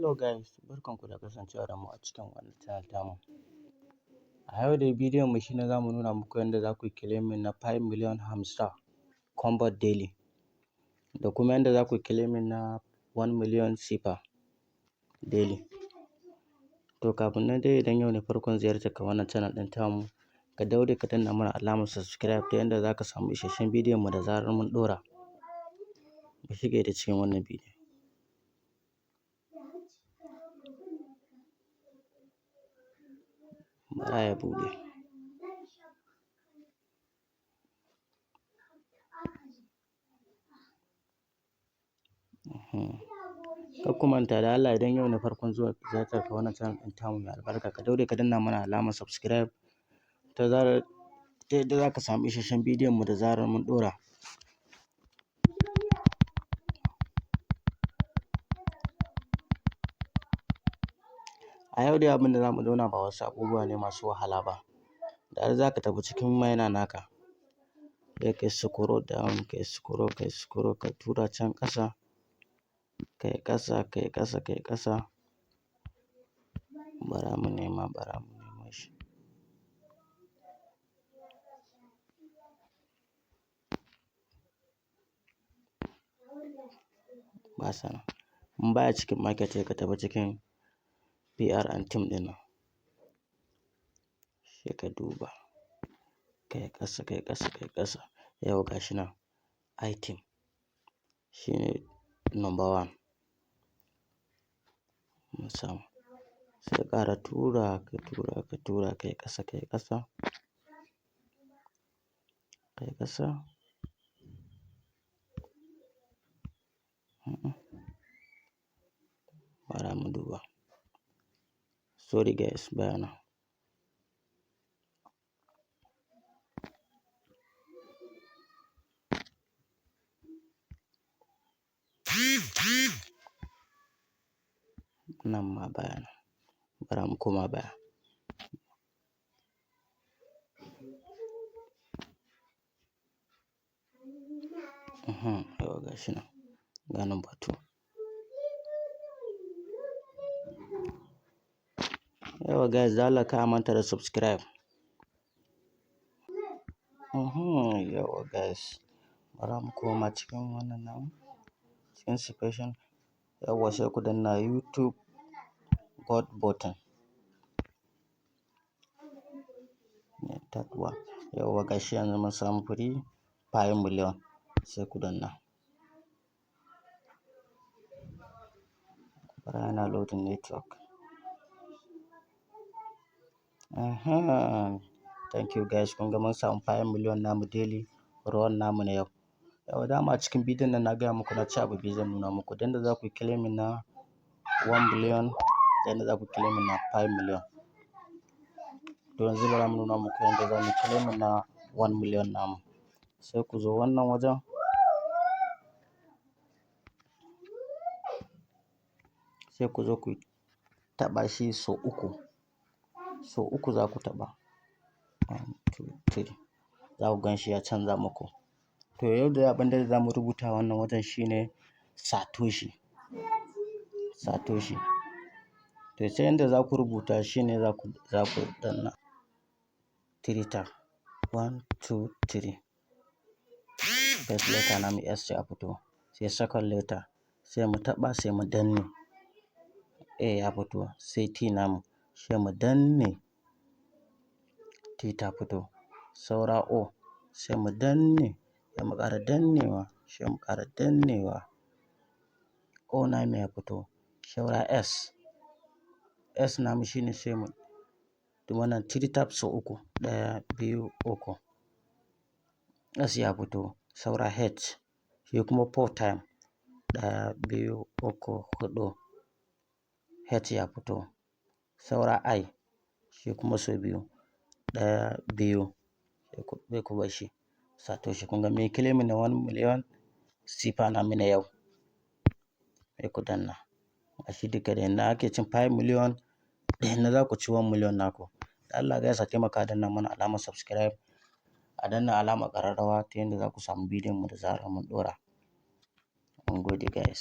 Hello guys, barkanku da kasancewa da mu a cikin wannan channel tamu. A yau dai bidiyon mu shine zamu nuna muku yadda za ku yi claiming na 5 million hamster combat daily da kuma yadda za ku yi claiming na 1 million sifa daily. To kafin nan dai idan yau ne farkon ziyartar ka wannan channel ɗin tamu, ka daure ka danna mana alamar subscribe ta yadda za ka samu isasshen bidiyon mu da zarar mun ɗora. Mu shige da cikin wannan bidiyo. Bara ya buɗe. Kar ku manta da Allah idan yau ne farkon zuwa ziyartar ka wannan channel ɗin tamu mai albarka, ka daure ka danna mana alamar subscribe ta yadda za ka samu isasshen bidiyon mu da zarar mun ɗora. A yau dai abin da za mu zauna ba wasu abubuwa ne masu wahala ba. Da har za ka tafi cikin maina naka, sai kai scroll down, kai scroll ka tura can ƙasa, kai ƙasa, kai ƙasa, kai ƙasa. Bara mu nema shi. Ba sana. In baya cikin market sai ka tafi cikin PR and team ɗin nan. Sai ka duba, kai ƙasa, kai ƙasa, kai ƙasa. Yau ga shi nan item shine number one. Mun samu. Sai ƙara tura, ka tura, kai ƙasa, kai ƙasa. Kai ƙasa. Bara mu duba. Sorry guys, baya nan. Nan ma baya nan. Bara mu koma baya. Yau ga shi nan. Ga number two. Yauwa guys, da Allah kar a manta da subscribe. Yauwa guys, bara mu koma cikin wannan namu, cikin special. Yauwa sai ku danna YouTube God button. That one. Yauwa ga shi yanzu mun samu free 5 million. Sai ku danna. Bara yana loading network. Thank you guys. Kun ga mun samu 5 million namu daily run namu na yau. Yauwa dama a cikin bidiyon nan na gaya muku na ce abu biyu zan nuna muku. Da yadda za ku yi claiming na 1 million, da yadda za ku yi claiming na 5 million. To yanzu bara mu nuna muku yadda za mu yi claiming na 1 million namu. Sai ku zo wannan wajen. Sai ku zo ku taɓa shi sau uku. Sau uku za ku taɓa. 1, 2, 3. Za ku gan shi ya canza muku. To yau dai abin da za mu rubuta wannan wajen shine Satoshi. Satoshi. To sai yadda za ku rubuta shine za ku danna 3 tag. 1, 2, 3. First letter namu S ce a fito. Sai second letter. Sai mu taɓa sai mu danne. A ya fito. Sai T namu. Sai mu danne. T ta fito. Saura O. Sai mu danne. Sai mu ƙara dannewa. Sai mu ƙara dannewa. O namu ya fito. Saura S. S namu shine sai mu wannan 3 tap sau uku. 1, 2, 3. S ya fito. Saura H. Shi kuma 4 time. 1, 2, 3, 4. H ya fito. Saura I. Shi kuma sau biyu. 1, 2. Sai ku bar shi. Satoshi. Kun ga mun yi claiming na 1 million sifa namu na yau. Sai ku danna. Gashi duka da yadda ake cin 5 million, da yadda za ku ci 1 million naku. Da Allah guys a taimaka a danna mana alamar subscribe. A danna alamar ƙararrawa ta yadda za ku samu bidiyon mu da zarar mun ɗora. Mun gode guys.